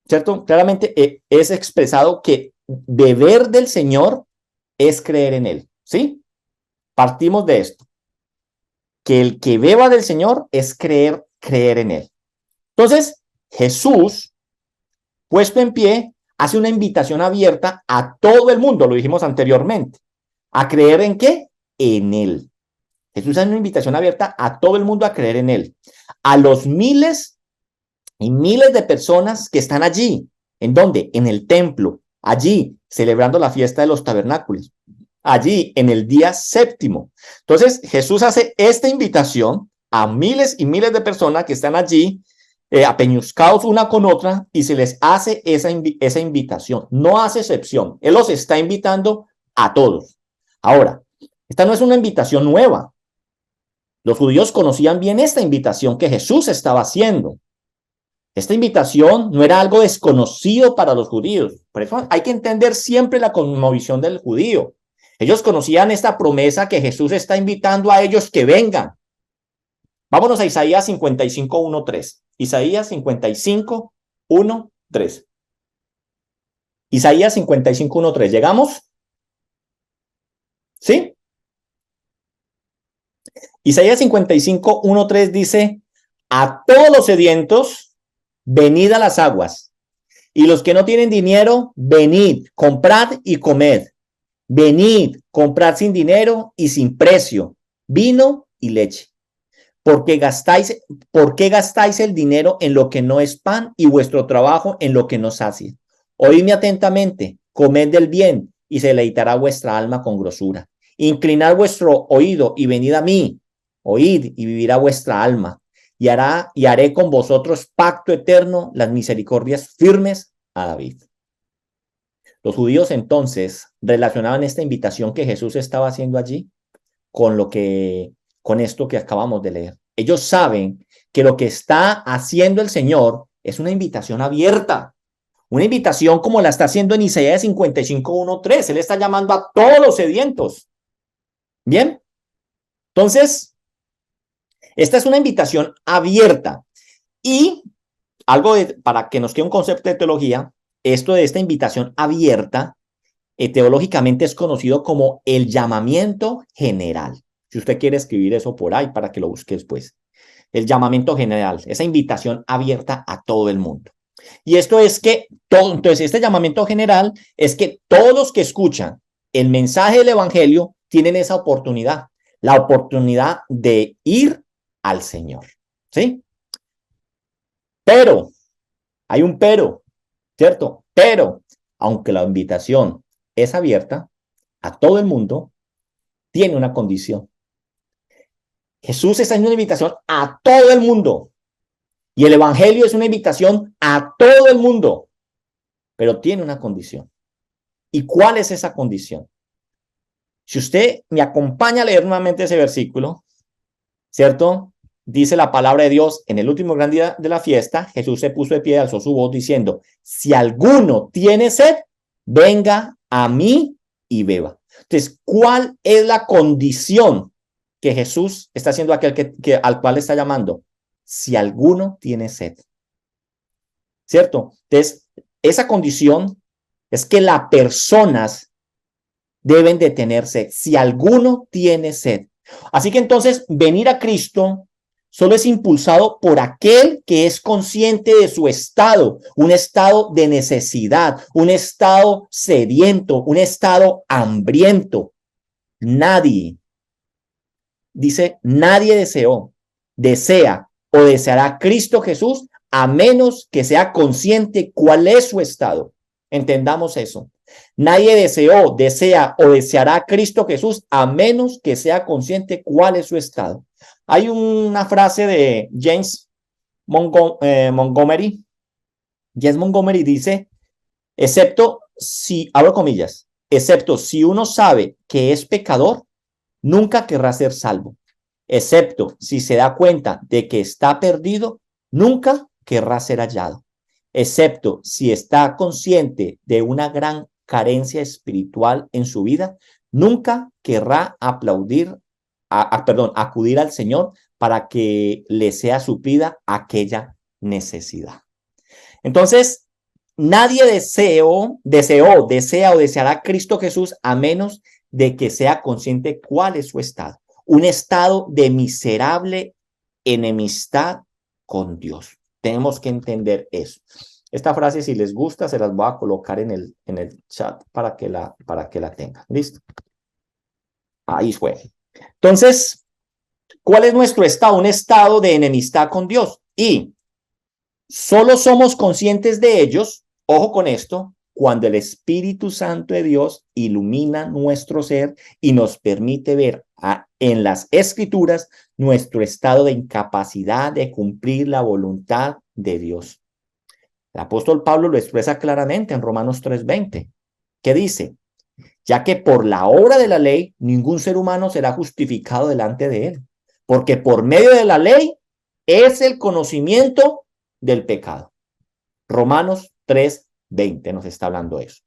¿cierto? Claramente es expresado que beber del Señor es creer en Él, ¿sí? Partimos de esto. Que el que beba del Señor es creer en Él. Entonces, Jesús, puesto en pie, hace una invitación abierta a todo el mundo, lo dijimos anteriormente. ¿A creer en qué? En Él. Jesús hace una invitación abierta a todo el mundo a creer en Él. A los miles y miles de personas que están allí. ¿En dónde? En el templo. Allí, celebrando la fiesta de los tabernáculos. Allí, en el día séptimo. Entonces, Jesús hace esta invitación a miles y miles de personas que están allí, apeñuscados una con otra, y se les hace esa invitación. No hace excepción. Él los está invitando a todos. Ahora, esta no es una invitación nueva. Los judíos conocían bien esta invitación que Jesús estaba haciendo. Esta invitación no era algo desconocido para los judíos. Por eso hay que entender siempre la cosmovisión del judío. Ellos conocían esta promesa que Jesús está invitando a ellos que vengan. Vámonos a Isaías 55:1-3. Isaías 55:1-3. Isaías 55:1-3. ¿Llegamos? ¿Sí? Isaías 55:1-3 dice, a todos los sedientos, venid a las aguas, y los que no tienen dinero, venid, comprad y comed. Venid, comprad sin dinero y sin precio, vino y leche. ¿Por qué gastáis el dinero en lo que no es pan y vuestro trabajo en lo que no sacia? Oídme atentamente, comed del bien y se deleitará vuestra alma con grosura. Inclinad vuestro oído y venid a mí. Oíd y vivirá vuestra alma. Y haré con vosotros pacto eterno, las misericordias firmes a David. Los judíos entonces relacionaban esta invitación que Jesús estaba haciendo allí con esto que acabamos de leer. Ellos saben que lo que está haciendo el Señor es una invitación abierta, una invitación como la está haciendo en Isaías 55:1-3. Él está llamando a todos los sedientos. Bien, entonces, esta es una invitación abierta y para que nos quede un concepto de teología, esto de esta invitación abierta, teológicamente es conocido como el llamamiento general. Si usted quiere escribir eso por ahí para que lo busque después. El llamamiento general, esa invitación abierta a todo el mundo. Y esto es que entonces este llamamiento general es que todos los que escuchan el mensaje del evangelio tienen esa oportunidad, la oportunidad de ir al Señor. ¿Sí? Pero, hay un pero, ¿cierto? Pero, aunque la invitación es abierta a todo el mundo, tiene una condición. Jesús está haciendo una invitación a todo el mundo y el evangelio es una invitación a todo el mundo. pero tiene una condición. ¿Y cuál es esa condición? Si usted me acompaña a leer nuevamente ese versículo, ¿cierto? Dice la palabra de Dios, en el último gran día de la fiesta, Jesús se puso de pie y alzó su voz diciendo, si alguno tiene sed, venga a mí y beba. Entonces, ¿cuál es la condición que Jesús está haciendo aquel al cual está llamando? Si alguno tiene sed. ¿Cierto? Entonces, esa condición es que las personas deben de tener sed. Si alguno tiene sed. Así que entonces, venir a Cristo solo es impulsado por aquel que es consciente de su estado, un estado de necesidad, un estado sediento, un estado hambriento. Nadie, dice, nadie desea o deseará a Cristo Jesús a menos que sea consciente cuál es su estado. Entendamos eso. Nadie desea o deseará a Cristo Jesús a menos que sea consciente cuál es su estado. Hay una frase de James Montgomery. James Montgomery dice, excepto si, abro comillas, excepto si uno sabe que es pecador, nunca querrá ser salvo. Excepto si se da cuenta de que está perdido, nunca querrá ser hallado. Excepto si está consciente de una gran carencia espiritual en su vida, nunca querrá acudir al Señor para que le sea suplida aquella necesidad. Entonces, nadie desea o deseará a Cristo Jesús a menos de que sea consciente cuál es su estado. Un estado de miserable enemistad con Dios. Tenemos que entender eso. Esta frase, si les gusta, se las voy a colocar en el chat para que la tengan. ¿Listo? Ahí fue. Entonces, ¿cuál es nuestro estado? Un estado de enemistad con Dios. Y solo somos conscientes de ellos, ojo con esto, cuando el Espíritu Santo de Dios ilumina nuestro ser y nos permite ver en las Escrituras nuestro estado de incapacidad de cumplir la voluntad de Dios. El apóstol Pablo lo expresa claramente en Romanos 3:20, que dice, ya que por la obra de la ley ningún ser humano será justificado delante de él, porque por medio de la ley es el conocimiento del pecado. Romanos 3:20 nos está hablando eso.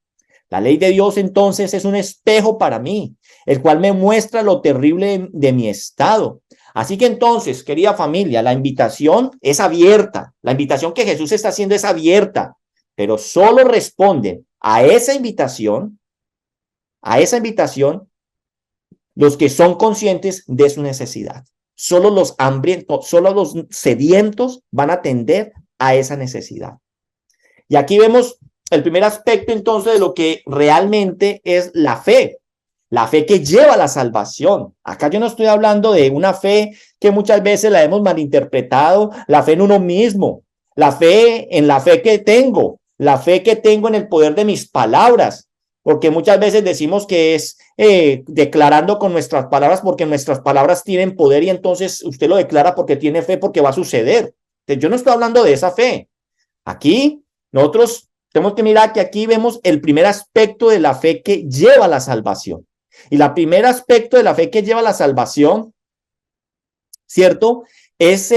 La ley de Dios entonces es un espejo para mí, el cual me muestra lo terrible de mi estado. Así que entonces, querida familia, la invitación es abierta. La invitación que Jesús está haciendo es abierta, pero solo responden a esa invitación los que son conscientes de su necesidad. Solo los hambrientos, solo los sedientos van a atender a esa necesidad. Y aquí vemos el primer aspecto entonces de lo que realmente es la fe que lleva a la salvación. Acá yo no estoy hablando de una fe que muchas veces la hemos malinterpretado, la fe en uno mismo, la fe en la fe que tengo en el poder de mis palabras, porque muchas veces decimos que es declarando con nuestras palabras porque nuestras palabras tienen poder y entonces usted lo declara porque tiene fe porque va a suceder. Entonces, yo no estoy hablando de esa fe. Aquí nosotros tenemos que mirar que aquí vemos el primer aspecto de la fe que lleva a la salvación. Y el primer aspecto de la fe que lleva a la salvación, ¿cierto? Es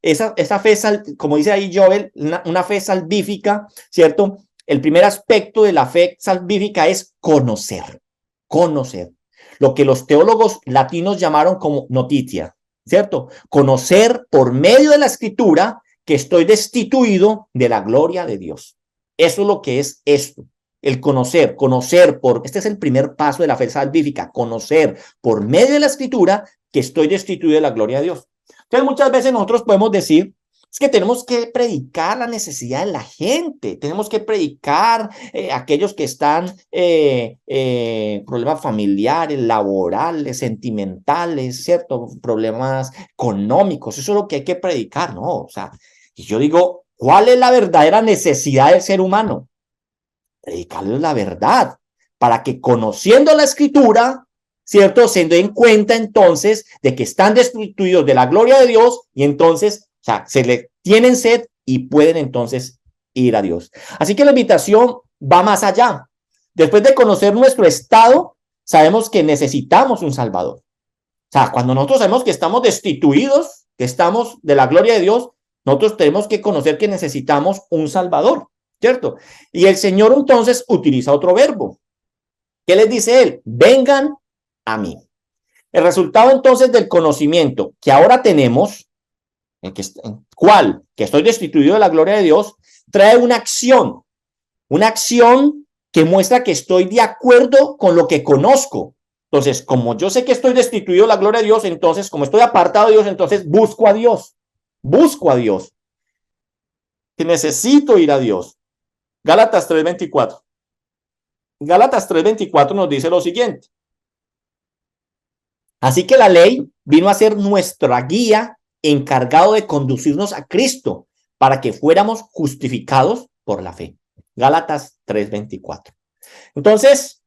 esa fe, como dice ahí Joel, una fe salvífica, ¿cierto? El primer aspecto de la fe salvífica es conocer. Lo que los teólogos latinos llamaron como notitia, ¿cierto? Conocer por medio de la escritura que estoy destituido de la gloria de Dios. Eso es lo que es esto. El conocer este es el primer paso de la fe salvífica, conocer por medio de la escritura que estoy destituido de la gloria de Dios. Entonces muchas veces nosotros podemos decir, es que tenemos que predicar la necesidad de la gente, tenemos que predicar aquellos que están problemas familiares, laborales, sentimentales, ¿cierto? Problemas económicos, eso es lo que hay que predicar, ¿no? O sea, y yo digo, ¿cuál es la verdadera necesidad del ser humano? Predicarles la verdad, para que conociendo la escritura, ¿cierto? Se den cuenta entonces de que están destituidos de la gloria de Dios y entonces, se le tienen sed y pueden entonces ir a Dios. Así que la invitación va más allá. Después de conocer nuestro estado, sabemos que necesitamos un Salvador. O sea, cuando nosotros sabemos que estamos destituidos, que estamos de la gloria de Dios, nosotros tenemos que conocer que necesitamos un Salvador, ¿cierto? Y el Señor entonces utiliza otro verbo. ¿Qué les dice él? Vengan a mí. El resultado entonces del conocimiento que ahora tenemos, ¿cuál? Que estoy destituido de la gloria de Dios, trae una acción que muestra que estoy de acuerdo con lo que conozco. Entonces, como yo sé que estoy destituido de la gloria de Dios, entonces, como estoy apartado de Dios, entonces busco a Dios. Busco a Dios. Que necesito ir a Dios. Gálatas 3:24. Gálatas 3:24 nos dice lo siguiente. Así que la ley vino a ser nuestra guía encargado de conducirnos a Cristo para que fuéramos justificados por la fe. Gálatas 3:24. Entonces,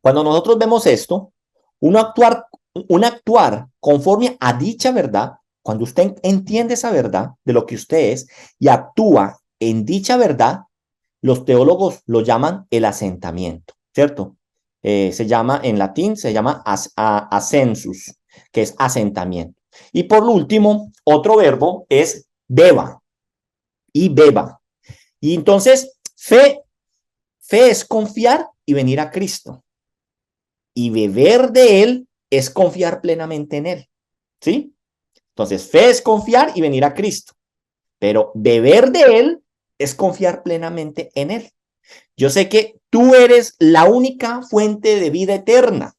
cuando nosotros vemos esto, un actuar conforme a dicha verdad, cuando usted entiende esa verdad de lo que usted es y actúa en dicha verdad, los teólogos lo llaman el asentamiento, ¿cierto? Se llama en latín, se llama ascensus, que es asentamiento. Y por último, otro verbo es beba y beba. Y entonces, fe es confiar y venir a Cristo. Y beber de él es confiar plenamente en él, ¿sí? Entonces, fe es confiar y venir a Cristo, pero beber de él es confiar plenamente en él. Yo sé que tú eres la única fuente de vida eterna.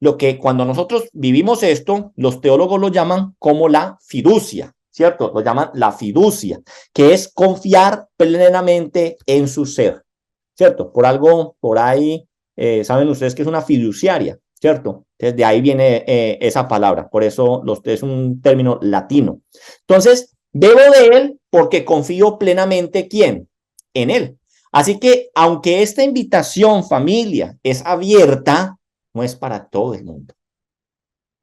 Lo que cuando nosotros vivimos esto, los teólogos lo llaman como la fiducia, ¿cierto? Lo llaman la fiducia, que es confiar plenamente en su ser, ¿cierto? Por algo, por ahí, saben ustedes que es una fiduciaria, ¿cierto? Entonces, de ahí viene esa palabra, por eso es un término latino. Entonces, bebo de él porque confío plenamente, ¿quién? En él. Así que, aunque esta invitación, familia, es abierta, no es para todo el mundo.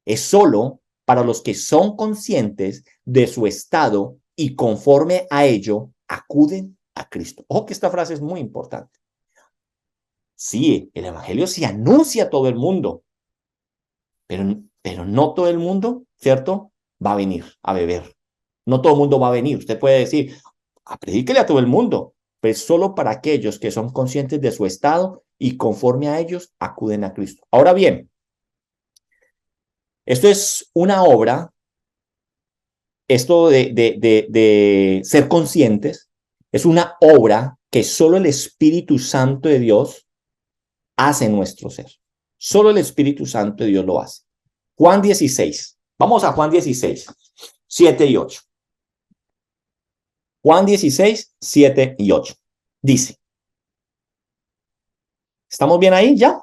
Es solo para los que son conscientes de su estado y conforme a ello acuden a Cristo. Ojo que esta frase es muy importante. Sí, el evangelio se anuncia a todo el mundo, pero no todo el mundo, ¿cierto? Va a venir a beber. No todo el mundo va a venir. Usted puede decir, predíquele a todo el mundo, pero es solo para aquellos que son conscientes de su estado y conforme a ellos acuden a Cristo. Ahora bien, esto es una obra, esto de ser conscientes, es una obra que solo el Espíritu Santo de Dios hace en nuestro ser. Solo el Espíritu Santo de Dios lo hace. Juan 16. Vamos a Juan 16, 7 y 8. Juan 16, 7 y 8. Dice. ¿Estamos bien ahí ya?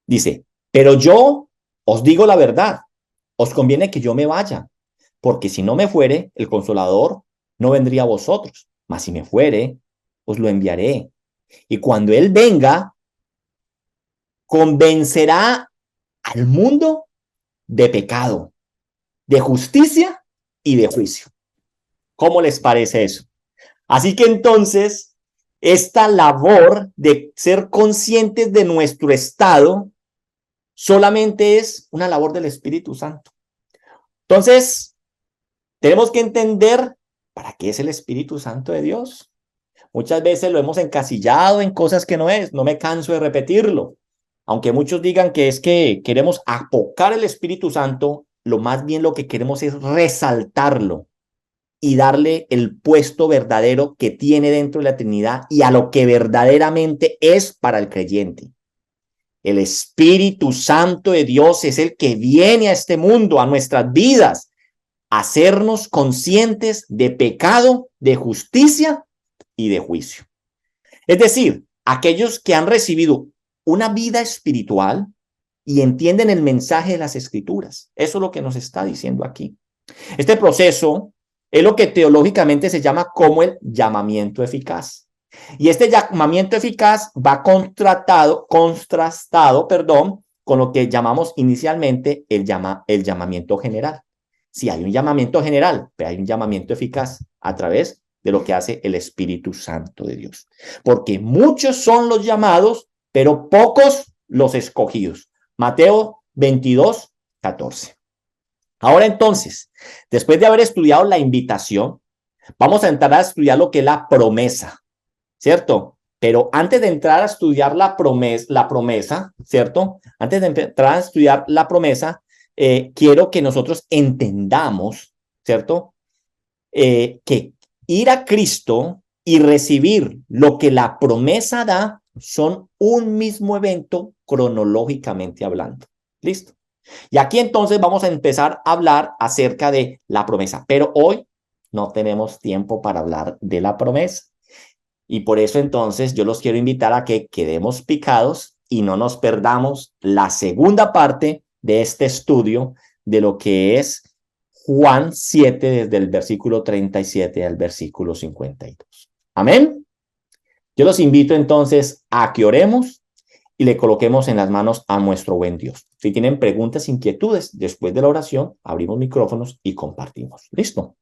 Dice, pero yo os digo la verdad. Os conviene que yo me vaya, porque si no me fuere, el Consolador no vendría a vosotros. Mas si me fuere, os lo enviaré. Y cuando Él venga, convencerá al mundo de pecado, de justicia y de juicio. ¿Cómo les parece eso? Así que entonces, esta labor de ser conscientes de nuestro estado solamente es una labor del Espíritu Santo. Entonces, tenemos que entender para qué es el Espíritu Santo de Dios. Muchas veces lo hemos encasillado en cosas que no es, no me canso de repetirlo. Aunque muchos digan que es que queremos apocar el Espíritu Santo, lo más bien lo que queremos es resaltarlo y darle el puesto verdadero que tiene dentro de la Trinidad y a lo que verdaderamente es para el creyente. El Espíritu Santo de Dios es el que viene a este mundo, a nuestras vidas, a hacernos conscientes de pecado, de justicia y de juicio. Es decir, aquellos que han recibido una vida espiritual y entienden el mensaje de las Escrituras. Eso es lo que nos está diciendo aquí. Este proceso es lo que teológicamente se llama como el llamamiento eficaz. Y este llamamiento eficaz va contrastado, con lo que llamamos inicialmente el llamamiento general. Sí, hay un llamamiento general, pero hay un llamamiento eficaz a través de lo que hace el Espíritu Santo de Dios. Porque muchos son los llamados, pero pocos los escogidos. Mateo 22:14. Ahora entonces, después de haber estudiado la invitación, vamos a entrar a estudiar lo que es la promesa, ¿cierto? Pero antes de entrar a estudiar la promesa, ¿cierto? Antes de entrar a estudiar la promesa, quiero que nosotros entendamos, ¿cierto? Que ir a Cristo y recibir lo que la promesa da son un mismo evento cronológicamente hablando. ¿Listo? Y aquí entonces vamos a empezar a hablar acerca de la promesa, pero hoy no tenemos tiempo para hablar de la promesa. Y por eso entonces yo los quiero invitar a que quedemos picados y no nos perdamos la segunda parte de este estudio de lo que es Juan 7 desde el versículo 37 al versículo 52. Amén. Yo los invito entonces a que oremos y le coloquemos en las manos a nuestro buen Dios. Si tienen preguntas, inquietudes, después de la oración, abrimos micrófonos y compartimos. ¿Listo?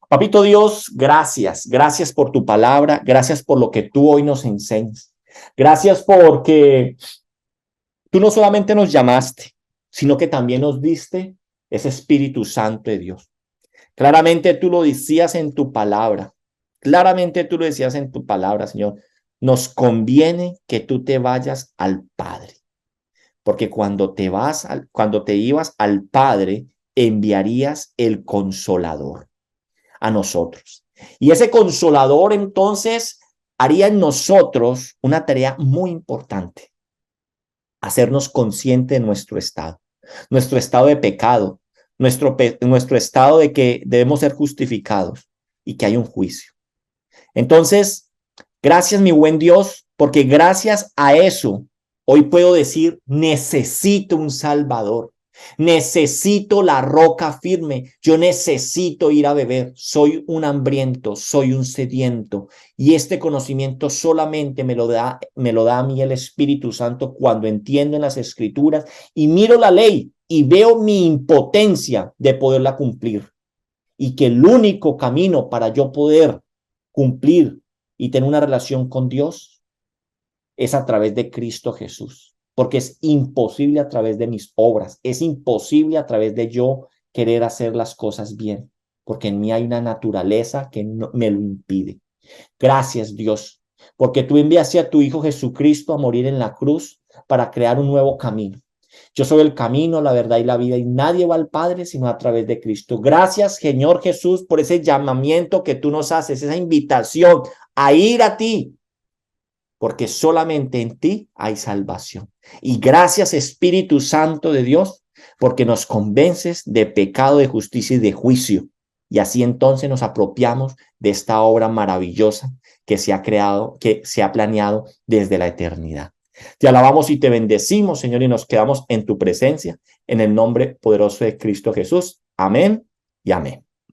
Papito Dios, gracias. Gracias por tu palabra. Gracias por lo que tú hoy nos enseñas. Gracias porque tú no solamente nos llamaste, sino que también nos diste ese Espíritu Santo de Dios. Claramente tú lo decías en tu palabra. Claramente tú lo decías en tu palabra, Señor. Nos conviene que tú te vayas al Padre, porque cuando te ibas al Padre, enviarías el Consolador a nosotros. Y ese Consolador entonces haría en nosotros una tarea muy importante: hacernos consciente de nuestro estado de pecado, nuestro estado de que debemos ser justificados y que hay un juicio. Entonces, gracias, mi buen Dios, porque gracias a eso hoy puedo decir: necesito un Salvador, necesito la roca firme, yo necesito ir a beber, soy un hambriento, soy un sediento, y este conocimiento solamente me lo da a mí el Espíritu Santo cuando entiendo en las Escrituras y miro la ley y veo mi impotencia de poderla cumplir, y que el único camino para yo poder cumplir y tener una relación con Dios es a través de Cristo Jesús, porque es imposible a través de mis obras, es imposible a través de yo querer hacer las cosas bien, porque en mí hay una naturaleza que no, me lo impide. Gracias, Dios, porque tú enviaste a tu Hijo Jesucristo a morir en la cruz para crear un nuevo camino. Yo soy el camino, la verdad y la vida, y nadie va al Padre sino a través de Cristo. Gracias, Señor Jesús, por ese llamamiento que tú nos haces, esa invitación a ir a ti, porque solamente en ti hay salvación. Y gracias, Espíritu Santo de Dios, porque nos convences de pecado, de justicia y de juicio. Y así entonces nos apropiamos de esta obra maravillosa que se ha creado, que se ha planeado desde la eternidad. Te alabamos y te bendecimos, Señor, y nos quedamos en tu presencia, en el nombre poderoso de Cristo Jesús. Amén y amén.